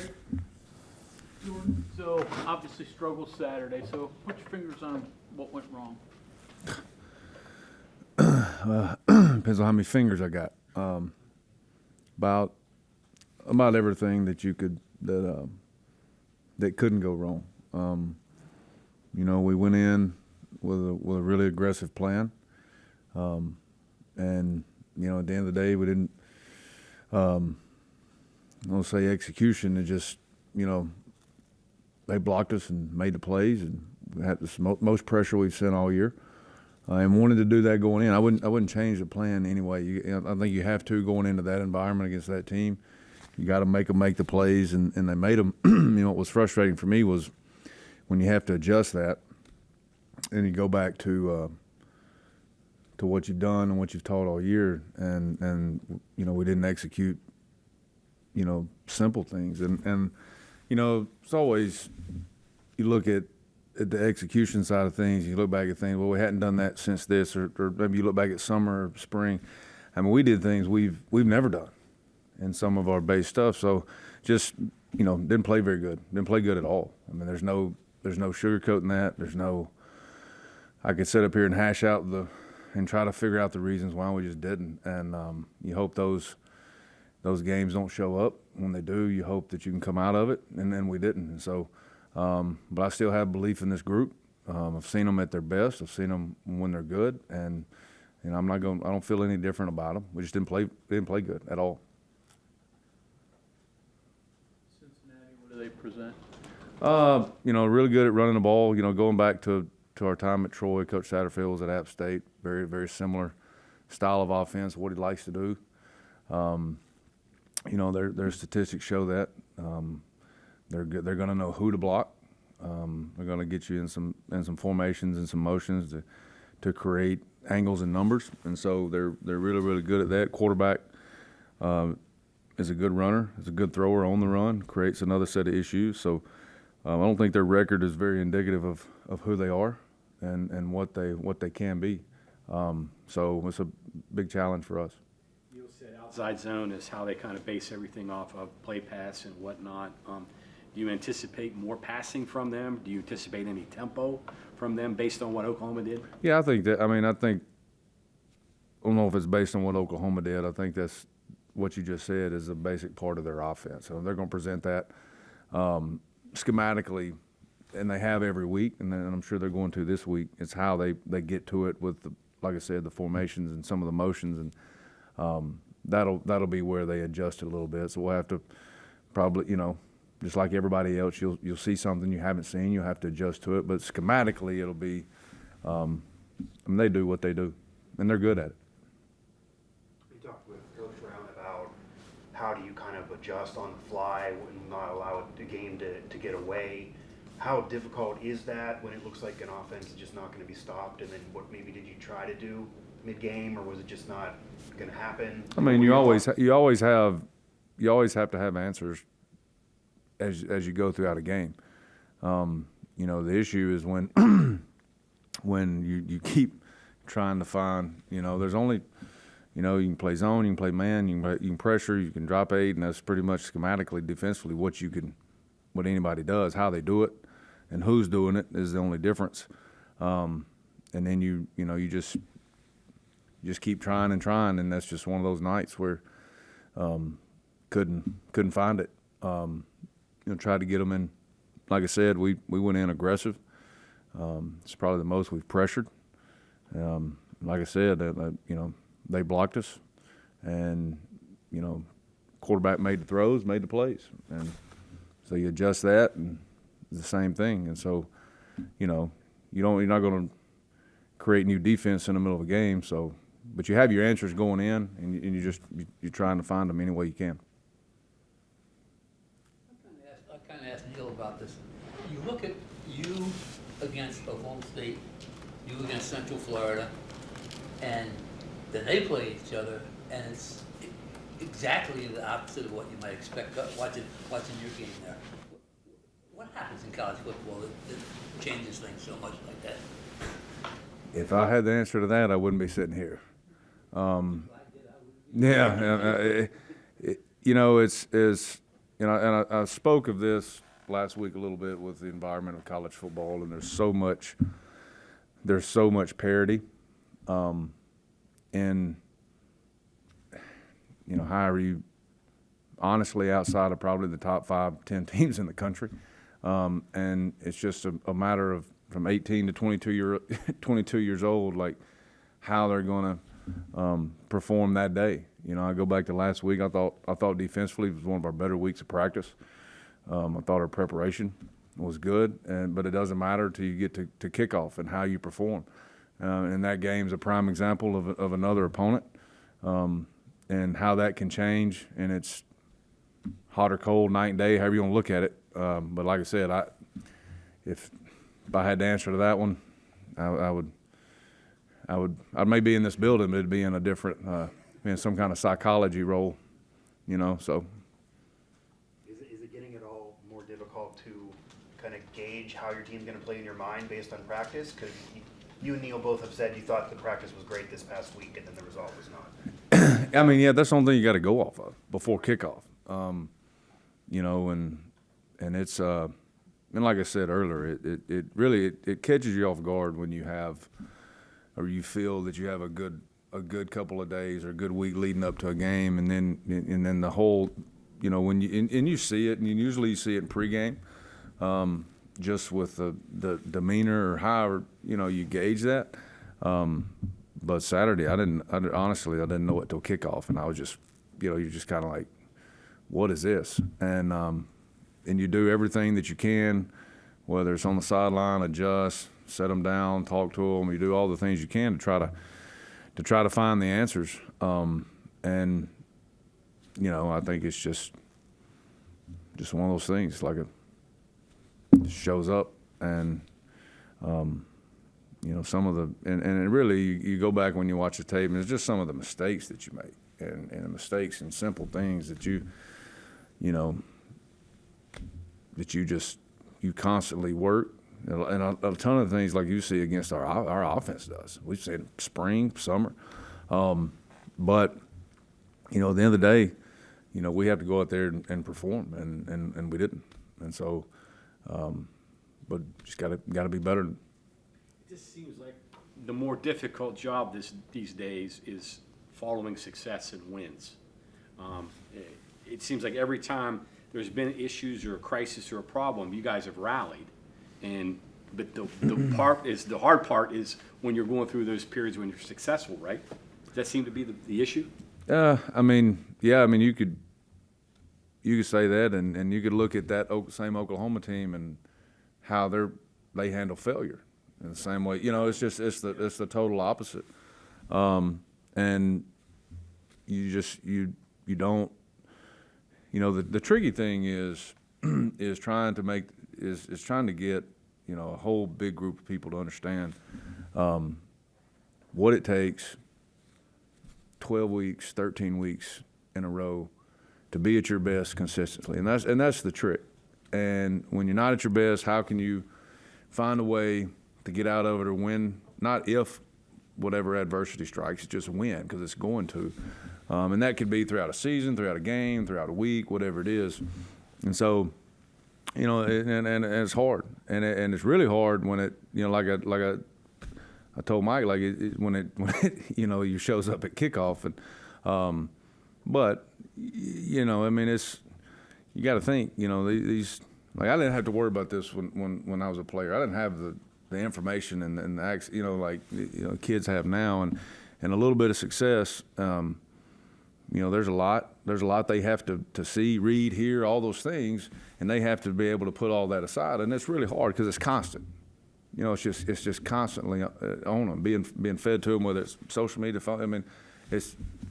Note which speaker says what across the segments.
Speaker 1: right, Jordan? So obviously struggled Saturday. So put your fingers on what went wrong.
Speaker 2: Depends on how many fingers I got. About everything that you could that couldn't go wrong. We went in with a really aggressive plan, and at the end of the day, we didn't. I don't say execution. It just they blocked us and made the plays, and we had the most pressure we've seen all year. And wanted to do that going in. I wouldn't change the plan anyway. I think you have to going into that environment against that team. You got to make them make the plays, and they made them. What was frustrating for me was when you have to adjust that, and you go back to what you've done and what you've taught all year, and we didn't execute simple things, and it's always you look at the execution side of things, you look back at things, well, we hadn't done that since this, or maybe you look back at summer or spring. I mean, we did things we've never done in some of our base stuff. So just, didn't play very good. Didn't play good at all. I mean, there's no sugarcoating that. I could sit up here and hash out and try to figure out the reasons why we just didn't. And you hope those games don't show up. When they do, you hope that you can come out of it, and then we didn't. And so, but I still have belief in this group. I've seen them at their best. I've seen them when they're good, and I don't feel any different about them. We just didn't play good at all.
Speaker 1: Cincinnati, what do they present?
Speaker 2: Really good at running the ball. Going back to our time at Troy, Coach Satterfield was at App State. Very, very similar style of offense, what he likes to do. Their statistics show that. They're good. They're going to know who to block. They're going to get you in some formations and some motions to create angles and numbers. And so they're really, really good at that. Quarterback is a good runner. Is a good thrower on the run. Creates another set of issues. So I don't think their record is very indicative of who they are and what they can be. So it's a big challenge for us.
Speaker 3: You said outside zone is how they kind of base everything off of play pass and whatnot. Do you anticipate more passing from them? Do you anticipate any tempo from them based on what Oklahoma did?
Speaker 2: Yeah, I think I don't know if it's based on what Oklahoma did. I think that's what you just said is a basic part of their offense. So they're going to present that schematically, and they have every week, and I'm sure they're going to this week. It's how they get to it with, like I said, the formations and some of the motions, and that'll be where they adjust it a little bit. So we'll have to probably, just like everybody else, you'll see something you haven't seen. You'll have to adjust to it. But schematically, it'll be they do what they do, and they're good at it.
Speaker 4: You talked with Coach Brown about how do you kind of adjust on the fly and not allow the game to get away. How difficult is that when it looks like an offense is just not going to be stopped? And then what maybe did you try to do mid-game, or was it just not going to happen?
Speaker 2: I mean, you always have to have answers as you go throughout a game. The issue is when you keep trying to find, there's only, you can play zone, you can play man, you can pressure, you can drop 8, and that's pretty much schematically, defensively, what anybody does. How they do it and who's doing it is the only difference. And then you just keep trying, and that's just one of those nights where couldn't find it. Tried to get them in. Like I said, we went in aggressive. It's probably the most we've pressured. Like I said, they blocked us, and quarterback made the throws, made the plays, and so you adjust that, and it's the same thing. And so, you're not going to create new defense in the middle of a game. So, but you have your answers going in, and you're trying to find them any way you can.
Speaker 5: I kind of asked Neil about this. You look at you against Oklahoma State, you against Central Florida, and then they play each other, and it's exactly the opposite of what you might expect watching your game there. What happens in college football that changes things so much like that?
Speaker 2: If I had the answer to that, I wouldn't be sitting here. It's I spoke of this last week a little bit with the environment of college football, and there's so much parity, and however you, honestly, outside of probably the top 5-10 teams in the country, and it's just a matter of from 18 to 22 years old, like how they're going to perform that day. I go back to last week. I thought defensively it was one of our better weeks of practice. I thought our preparation was good, but it doesn't matter till you get to kickoff and how you perform. And that game's a prime example of another opponent, and how that can change. And it's hot or cold, night and day, however you want to look at it. But like I said, if I had to answer to that one, I may be in this building, but it'd be in a different, in some kind of psychology role, so.
Speaker 4: Is it getting at all more difficult to kind of gauge how your team's going to play in your mind based on practice? Because you and Neil both have said you thought the practice was great this past week, and then the result was not.
Speaker 2: I mean, yeah, that's the only thing you got to go off of before kickoff. And it's, and like I said earlier, it really catches you off guard when you have, or you feel that you have a good couple of days or a good week leading up to a game, and then the whole, when you see it, and usually see it in pregame, just with the demeanor or however you gauge that. But Saturday, honestly I didn't know it till kickoff, and I was just, you're just kind of like, what is this? And you do everything that you can, whether it's on the sideline, adjust, set them down, talk to them. You do all the things you can to try to find the answers. And I think it's just one of those things. Like it shows up, and some of the and it really you go back when you watch the tape, and it's just some of the mistakes that you make, and the mistakes and simple things that you constantly work. And a ton of things like you see against our offense does. We've seen spring, summer. But, at the end of the day, we have to go out there and perform, and we didn't. And so, but just got to be better.
Speaker 3: It just seems like the more difficult job these days is following success and wins. It seems like every time there's been issues or a crisis or a problem, you guys have rallied. But the hard part is when you're going through those periods when you're successful, right? Does that seem to be the issue?
Speaker 2: You could say that, and you could look at that same Oklahoma team and how they handle failure in the same way. It's the total opposite. And you don't. The tricky thing is trying to get a whole big group of people to understand what it takes 12 weeks, 13 weeks in a row to be at your best consistently, and that's the trick. And when you're not at your best, how can you find a way to get out of it or win? Not if whatever adversity strikes, just win, because it's going to. And that could be throughout a season, throughout a game, throughout a week, whatever it is. And so, and it's hard, and it's really hard when it, like I told Mike, like when it you shows up at kickoff, and but it's, you got to think, these, like, I didn't have to worry about this when I was a player. I didn't have the information and the acts, kids have now, and a little bit of success. There's a lot they have to see, read, hear, all those things, and they have to be able to put all that aside, and it's really hard because it's constant. It's just constantly on them, being fed to them, whether it's social media, phone.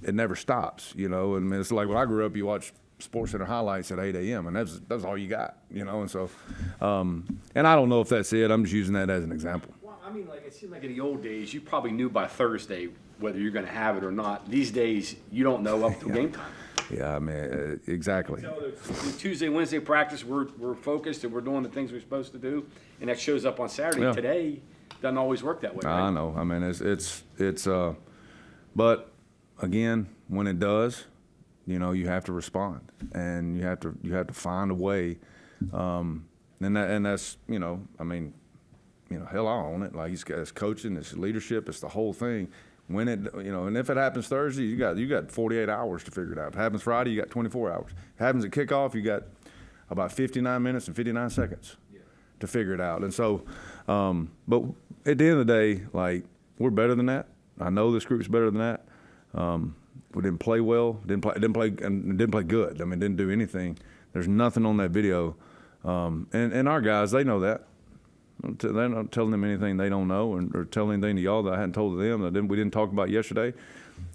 Speaker 2: It never stops. It's like when I grew up, you watch SportsCenter highlights at 8 a.m. and that's all you got. And so, and I don't know if that's it. I'm just using that as an example.
Speaker 3: Well, it seemed like in the old days, you probably knew by Thursday whether you're going to have it or not. These days, you don't know up till game time.
Speaker 2: Yeah, exactly.
Speaker 3: So Tuesday, Wednesday practice, we're focused and we're doing the things we're supposed to do, and that shows up on Saturday.
Speaker 2: Yeah.
Speaker 3: Today doesn't always work that way. Right?
Speaker 2: I know. It's but again, when it does, you have to respond, and you have to find a way. And that's, I mean, hell, I own it. Like, it's coaching, it's leadership, it's the whole thing. When it, and if it happens Thursday, you got 48 hours to figure it out. If it happens Friday, you got 24 hours. If it happens at kickoff, you got about 59 minutes and 59 seconds to figure it out. And so, but at the end of the day, like, we're better than that. I know this group's better than that. We didn't play well, didn't play good. I mean, didn't do anything. There's nothing on that video. And our guys, they know that. They're not telling them anything they don't know, or telling anything to y'all that I hadn't told to them that we didn't talk about yesterday.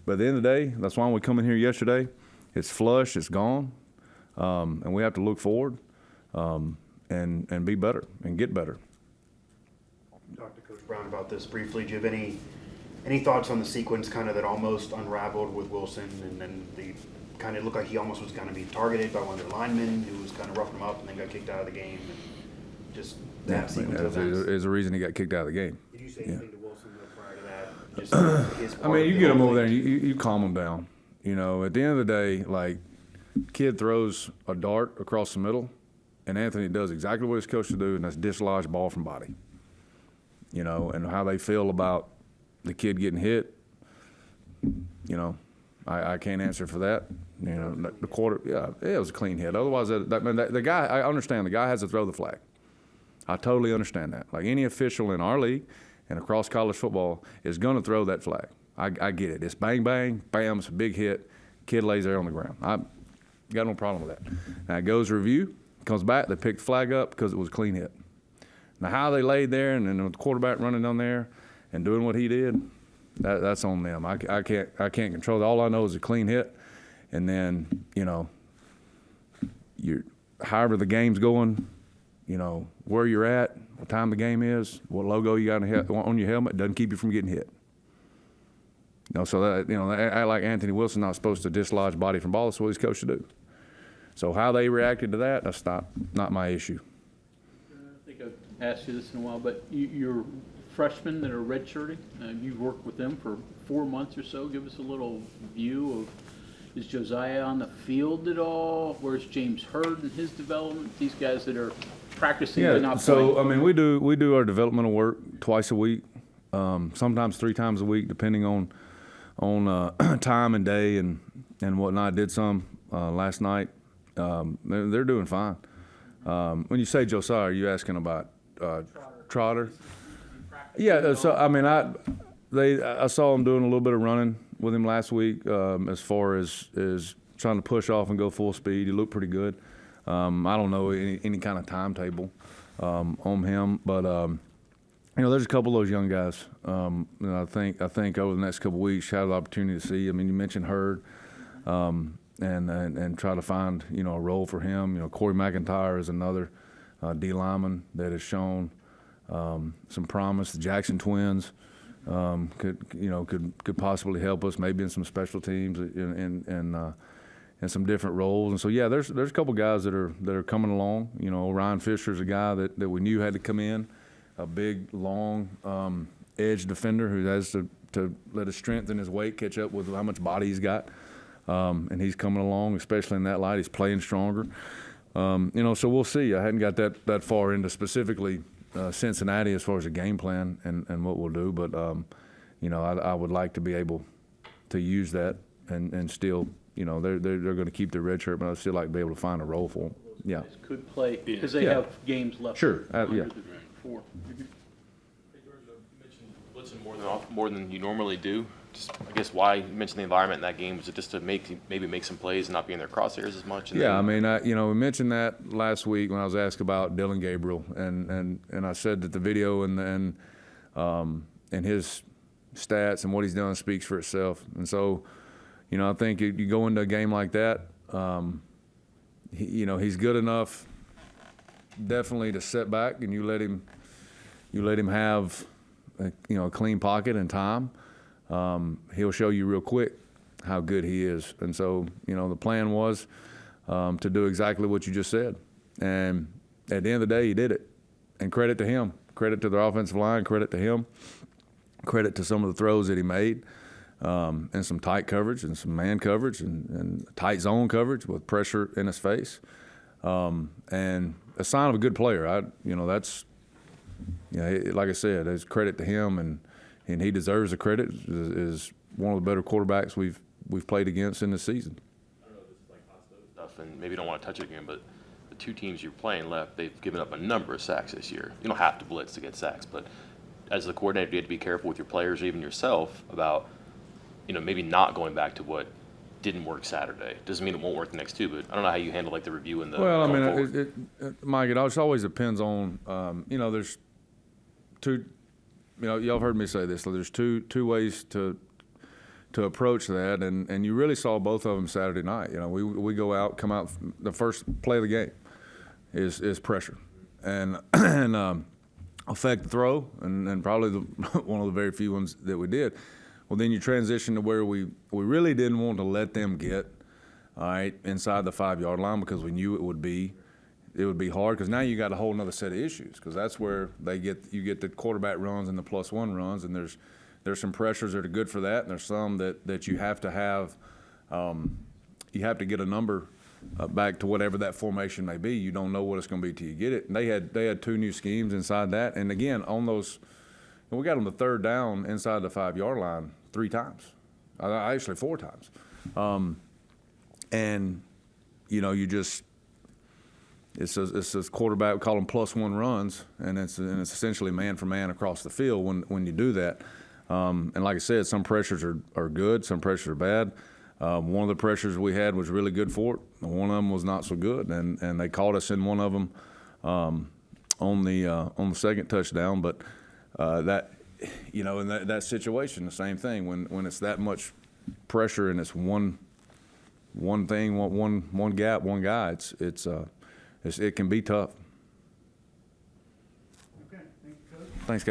Speaker 2: But at the end of the day, that's why we come in here yesterday. It's flush, it's gone, and we have to look forward and be better and get better.
Speaker 4: Talked to Coach Brown about this briefly. Do you have any thoughts on the sequence kind of that almost unraveled with Wilson, and then the kind of looked like he almost was going to be targeted by one of their linemen who was kind of roughing him up and then got kicked out of the game? And just that sequence of events.
Speaker 2: There's a reason he got kicked out of the game.
Speaker 4: Did you say anything to Wilson though prior to that? Just his
Speaker 2: I
Speaker 4: part
Speaker 2: mean,
Speaker 4: of
Speaker 2: you
Speaker 4: the
Speaker 2: get him
Speaker 4: whole
Speaker 2: over there and
Speaker 4: thing?
Speaker 2: you calm him down. At the end of the day, like, kid throws a dart across the middle, and Anthony does exactly what he's coached to do, and that's dislodge ball from body. And how they feel about the kid getting hit, I can't answer for that. The quarter, it was a clean hit. Otherwise, the guy, I understand the guy has to throw the flag. I totally understand that. Like, any official in our league and across college football is going to throw that flag. I get it. It's bang, bang, bam, it's a big hit. Kid lays there on the ground. I got no problem with that. Now, it goes review, comes back, they pick the flag up because it was a clean hit. Now, how they laid there and then the quarterback running down there and doing what he did, that's on them. I can't control that. All I know is a clean hit, and then however the game's going, where you're at, what time the game is, what logo you got on your helmet doesn't keep you from getting hit. So that they act like Anthony Wilson's not supposed to dislodge body from ball. That's what he's coached to do. So how they reacted to that, that's not my issue.
Speaker 1: I think I've asked you this in a while, but your freshmen that are redshirting, you've worked with them for 4 months or so. Give us a little view of, is Josiah on the field at all? Where's James Hurd in his development? These guys that are practicing but not
Speaker 2: so
Speaker 1: playing.
Speaker 2: I mean, we do our developmental work twice a week, sometimes 3 times a week, depending on time and day and whatnot. I did some last night. They're doing fine. When you say Josiah, are you asking about Trotter? Yeah. So I mean, I saw him doing a little bit of running with him last week. As far as trying to push off and go full speed, he looked pretty good. I don't know any kind of timetable on him, but there's a couple of those young guys. I think over the next couple of weeks, have the opportunity to see. I mean, you mentioned Hurd, and try to find a role for him. Corey McIntyre is another D lineman that has shown some promise. The Jackson twins could possibly help us, maybe in some special teams and some different roles. And so there's a couple guys that are coming along. Ryan Fisher's a guy that we knew had to come in, a big long edge defender who has to let his strength and his weight catch up with how much body he's got. And he's coming along, especially in that light. He's playing stronger. So we'll see. I hadn't got that far into specifically Cincinnati as far as a game plan and what we'll do. But, I would like to be able to use that and still, they're going to keep their red shirt, but I'd still like to be able to find a role for them. Yeah.
Speaker 1: Guys could play because they
Speaker 2: Yeah.
Speaker 1: have games left.
Speaker 2: Sure.
Speaker 1: under
Speaker 2: Yeah.
Speaker 1: the 4.
Speaker 6: Hey, George, you mentioned blitzing more than you normally do. Just, I guess, why you mentioned the environment in that game? Was it just to maybe make some plays and not be in their crosshairs as much? And
Speaker 2: Yeah,
Speaker 6: then,
Speaker 2: I mean, we mentioned that last week when I was asked about Dylan Gabriel, and I said that the video and his stats and what he's done speaks for itself. And so, I think you go into a game like that, he's good enough, definitely to set back, and you let him have a clean pocket and time. He'll show you real quick how good he is. And so, the plan was to do exactly what you just said. And at the end of the day, he did it. And credit to him. Credit to the offensive line. Credit to him. Credit to some of the throws that he made. and some tight coverage and some man coverage and tight zone coverage with pressure in his face. And a sign of a good player. That's, like I said, there's credit to him, and he deserves the credit. Is one of the better quarterbacks we've played against in this season.
Speaker 6: I don't know if this is like hot stove stuff, and maybe you don't want to touch it again, but the two teams you're playing left, they've given up a number of sacks this year. You don't have to blitz to get sacks, but as the coordinator, you have to be careful with your players, or even yourself, about maybe not going back to what didn't work Saturday. Doesn't mean it won't work the next two, but I don't know how you handle like the review and the.
Speaker 2: Well, I
Speaker 6: going
Speaker 2: mean,
Speaker 6: forward.
Speaker 2: Mike, it always depends on there's two. Y'all have heard me say this. So there's two ways to approach that, and you really saw both of them Saturday night. We go out, come out. The first play of the game is pressure, and affect the throw, and probably one of the very few ones that we did. Well, then you transition to where we really didn't want to let them get, all right, inside the 5-yard line, because we knew it would be hard, because now you got a whole other set of issues, because that's where you get the quarterback runs and the +1 runs, and there's some pressures that are good for that, and there's some that you have to have, you have to get a number back to whatever that formation may be. You don't know what it's going to be till you get it. And they had two new schemes inside that, and again on those. And we got them the third down inside the 5-yard line 3 times, actually 4 times. And, it's a quarterback, we call them +1 runs, and it's essentially man for man across the field when you do that. And like I said, some pressures are good, some pressures are bad. One of the pressures we had was really good for it. One of them was not so good, and they caught us in one of them on the second touchdown, but. In that situation, the same thing. When it's that much pressure and it's one thing, one gap, one guy, it can be tough.
Speaker 4: Okay, thank you, Coach.
Speaker 2: Thanks, guys.